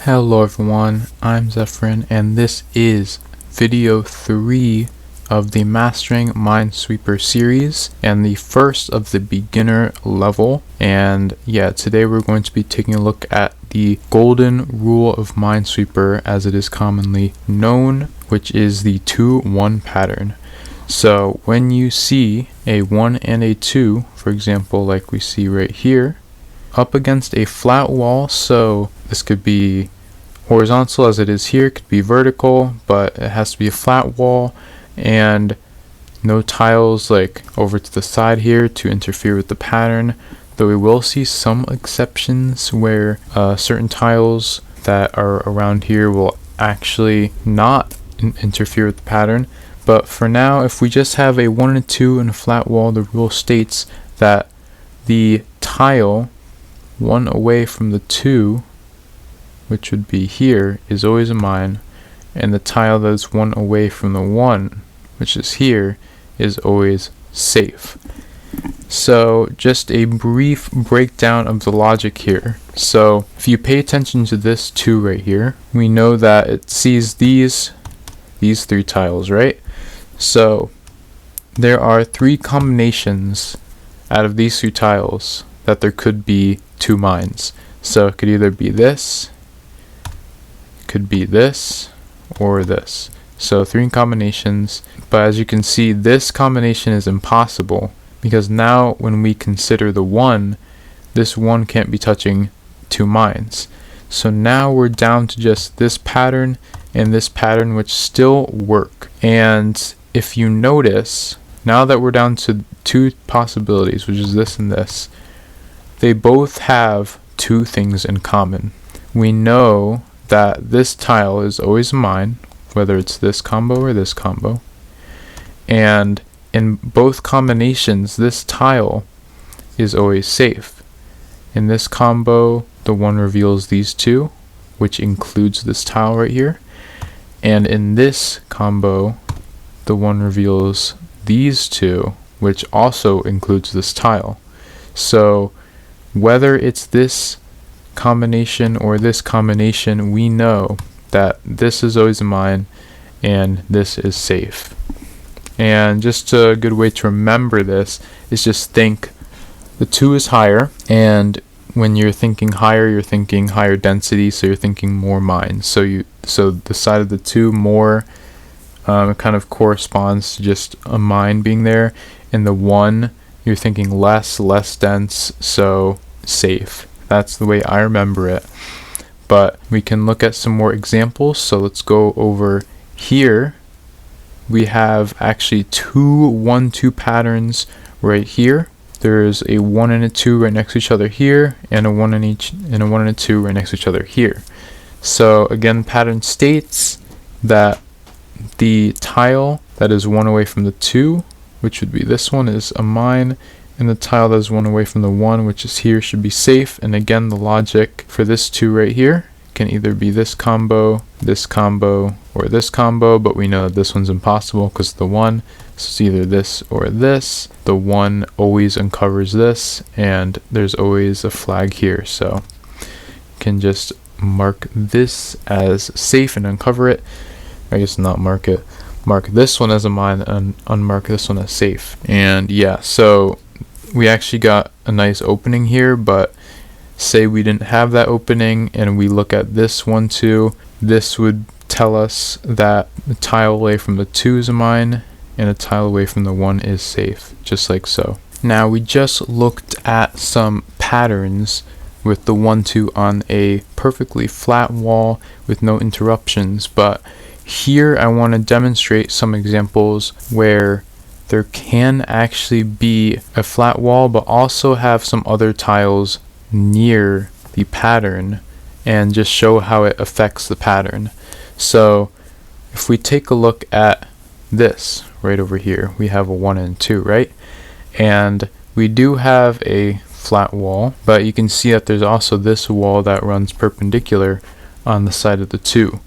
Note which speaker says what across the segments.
Speaker 1: Hello everyone, I'm Zephyrin and this is video 3 of the Mastering Minesweeper series and the first of the beginner level. And yeah, today we're going to be taking a look at the golden rule of Minesweeper as it is commonly known, which is the 2-1 pattern. So when you see a 1 and a 2, for example, like we see right here, up against a flat wall, so this could be horizontal as it is here, it could be vertical, but it has to be a flat wall and no tiles like over to the side here to interfere with the pattern, though we will see some exceptions where certain tiles that are around here will actually not interfere with the pattern. But for now, if we just have a 1 and a 2 and a flat wall, the rule states that the tile 1 away from the 2, which would be here, is always a mine, and the tile that's 1 away from the 1, which is here, is always safe. So just a brief breakdown of the logic here. So if you pay attention to this 2 right here, we know that it sees these 3 tiles, right? So there are 3 combinations out of these 3 tiles that there could be 2 mines. So it could either be this, could be this, or this. So 3 combinations, but as you can see, this combination is impossible because now when we consider the 1, this 1 can't be touching 2 mines. So now we're down to just this pattern and this pattern, which still work. And if you notice, now that we're down to 2 possibilities, which is this and this, they both have 2 things in common. We know that this tile is always a mine, whether it's this combo or this combo. And in both combinations, this tile is always safe. In this combo, the 1 reveals these 2, which includes this tile right here. And in this combo, the 1 reveals these 2, which also includes this tile. So whether it's this combination or this combination, we know that this is always a mine and this is safe. And just a good way to remember this is just think the 2 is higher, and when you're thinking higher, you're thinking higher density, so you're thinking more mines. So the side of the 2 more kind of corresponds to just a mine being there, and the 1 you're thinking less dense, so safe. That's the way I remember it. But we can look at some more examples. So let's go over here. We have actually 2 1-2 patterns right here. There's a 1 and a 2 right next to each other here, and a 1 and a 2 right next to each other here. So again, pattern states that the tile that is 1 away from the 2, which would be this one, is a mine, and the tile that is 1 away from the 1, which is here, should be safe. And again, the logic for this 2 right here can either be this combo, or this combo, but we know that this one's impossible because the 1, so it's either this or this. The 1 always uncovers this, and there's always a flag here, so you can just mark this as safe and uncover it. I guess not mark it. Mark this one as a mine and unmark this one as safe. And yeah, so we actually got a nice opening here, but say we didn't have that opening and we look at this 1 2, this would tell us that the tile away from the 2 is a mine and a tile away from the 1 is safe, just like so. Now we just looked at some patterns with the 1 2 on a perfectly flat wall with no interruptions, but here I want to demonstrate some examples where there can actually be a flat wall but also have some other tiles near the pattern, and just show how it affects the pattern. So if we take a look at this right over here, we have a 1 and 2, right? And we do have a flat wall, but you can see that there's also this wall that runs perpendicular on the side of the 2.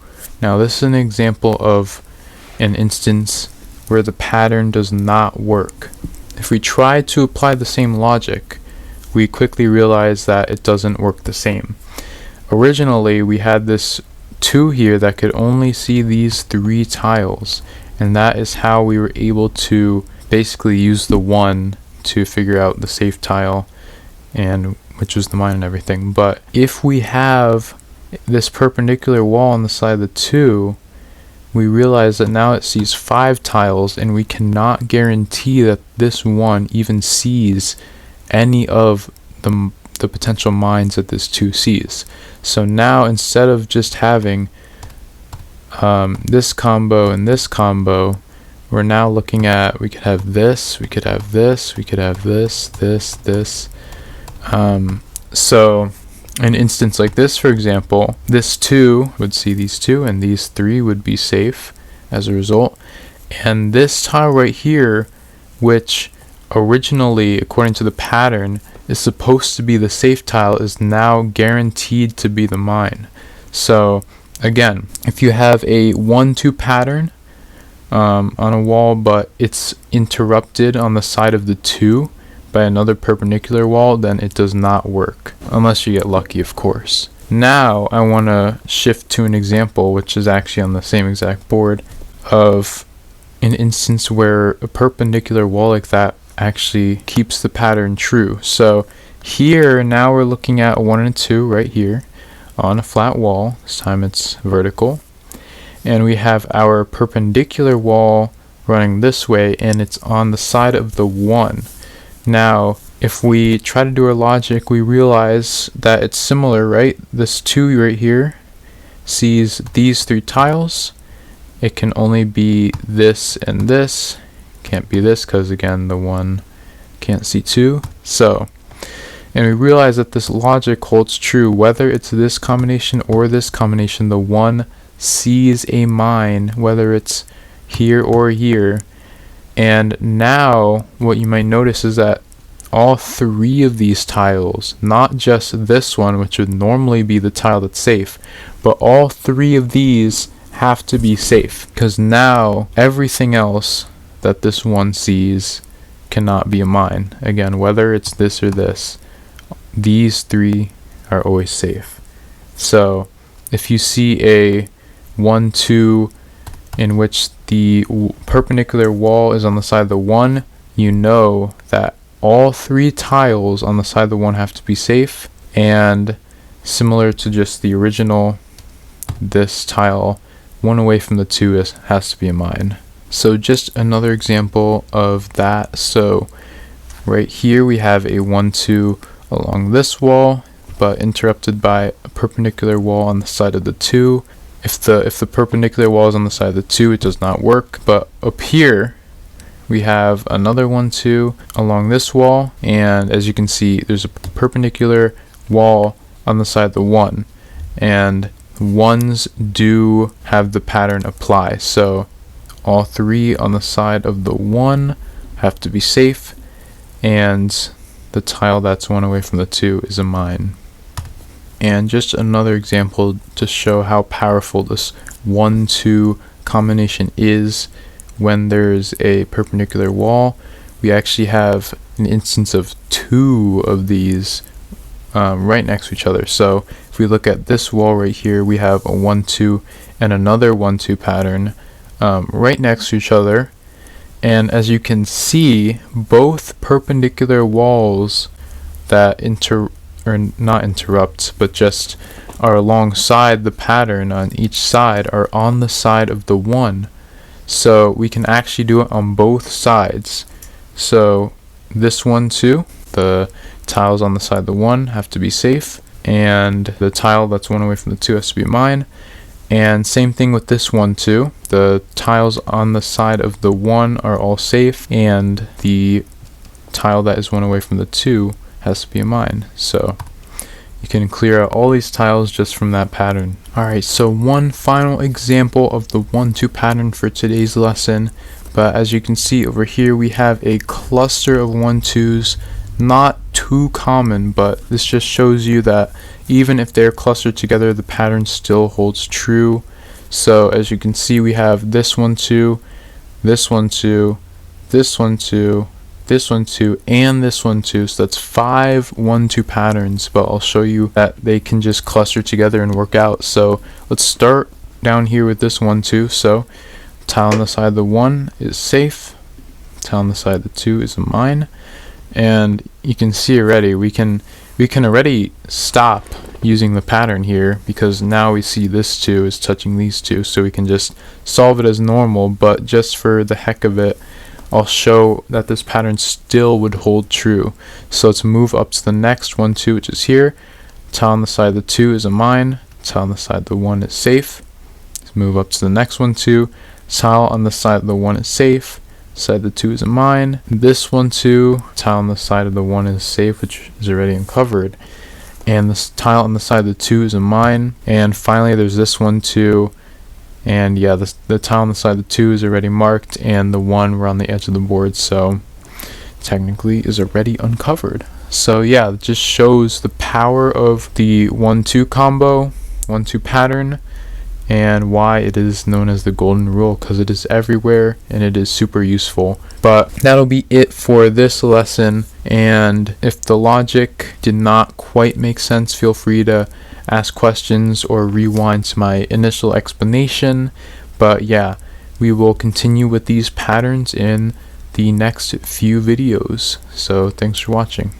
Speaker 1: Now this is an example of an instance where the pattern does not work. If we try to apply the same logic, we quickly realize that it doesn't work the same. originally we had this 2 here that could only see these 3 tiles, and that is how we were able to basically use the 1 to figure out the safe tile, and which was the mine and everything. But if we have this perpendicular wall on the side of the 2, we realize that now it sees 5 tiles, and we cannot guarantee that this one even sees any of the potential mines that this 2 sees. So now, instead of just having this combo and this combo, we're now looking at, we could have this, we could have this, we could have this, this. So an instance like this, for example, this 2 would see these 2, and these 3 would be safe as a result. And this tile right here, which originally, according to the pattern, is supposed to be the safe tile, is now guaranteed to be the mine. So again, if you have a 1-2 pattern on a wall, but it's interrupted on the side of the 2 by another perpendicular wall, then it does not work, unless you get lucky, of course. Now I want to shift to an example, which is actually on the same exact board, of an instance where a perpendicular wall like that actually keeps the pattern true. So here, now we're looking at 1 and 2 right here on a flat wall. This time it's vertical, and we have our perpendicular wall running this way, and it's on the side of the 1. Now if we try to do our logic, we realize that it's similar, right? This 2 right here sees these 3 tiles. It can only be this and this. Can't be this, because again, the 1 can't see 2. So, and we realize that this logic holds true whether it's this combination or this combination. The 1 sees a mine, whether it's here or here. And now what you might notice is that all 3 of these tiles, not just this one, which would normally be the tile that's safe, but all 3 of these have to be safe, because now everything else that this 1 sees cannot be a mine. Again, whether it's this or this, these 3 are always safe. So if you see a 1-2 in which the perpendicular wall is on the side of the 1, you know that all 3 tiles on the side of the 1 have to be safe. And similar to just the original, this tile 1 away from the 2 has to be a mine. So just another example of that. So right here we have a 1-2 along this wall, but interrupted by a perpendicular wall on the side of the 2. If the perpendicular wall is on the side of the 2, it does not work. But up here we have another 1-2 along this wall, and as you can see, there's a perpendicular wall on the side of the 1, and 1s do have the pattern apply. So all 3 on the side of the 1 have to be safe, and the tile that's 1 away from the 2 is a mine. And just another example to show how powerful this 1-2 combination is when there's a perpendicular wall. We actually have an instance of 2 of these right next to each other. So if we look at this wall right here, we have a 1-2 and another 1-2 pattern right next to each other. And as you can see, both perpendicular walls that not interrupt, but just are alongside the pattern on each side are on the side of the 1. So we can actually do it on both sides. So this 1-2, the tiles on the side of the 1 have to be safe, and the tile that's 1 away from the 2 has to be mine. And same thing with this 1-2, the tiles on the side of the 1 are all safe, and the tile that is 1 away from the 2 has to be a mine. So you can clear out all these tiles just from that pattern. Alright, so one final example of the 1-2 pattern for today's lesson. But as you can see over here, we have a cluster of 1-2s. Not too common, but this just shows you that even if they're clustered together, the pattern still holds true. So as you can see, we have this 1-2, this 1-2, this 1-2, this one 2, and this one 2. So that's 5 1-2 patterns, but I'll show you that they can just cluster together and work out. So let's start down here with this 1-2. So tile on the side of the 1 is safe, tile on the side of the 2 is a mine, and you can see already we can already stop using the pattern here, because now we see this 2 is touching these 2, so we can just solve it as normal. But just for the heck of it, I'll show that this pattern still would hold true. So let's move up to the next 1-2, which is here. Tile on the side of the 2 is a mine, tile on the side of the 1 is safe. Let's move up to the next 1-2, tile on the side of the 1 is safe, side of the 2 is a mine. This 1-2, tile on the side of the 1 is safe, which is already uncovered, and this tile on the side of the 2 is a mine. And finally there's this 1-2, and yeah, the tile on the side of the 2 is already marked, and the 1 we're on the edge of the board, so technically is already uncovered. So yeah, it just shows the power of the 1-2 combo, 1-2 pattern, and why it is known as the golden rule, because it is everywhere and it is super useful. But that'll be it for this lesson, and if the logic did not quite make sense, feel free to ask questions or rewind to my initial explanation. But yeah, we will continue with these patterns in the next few videos. So thanks for watching.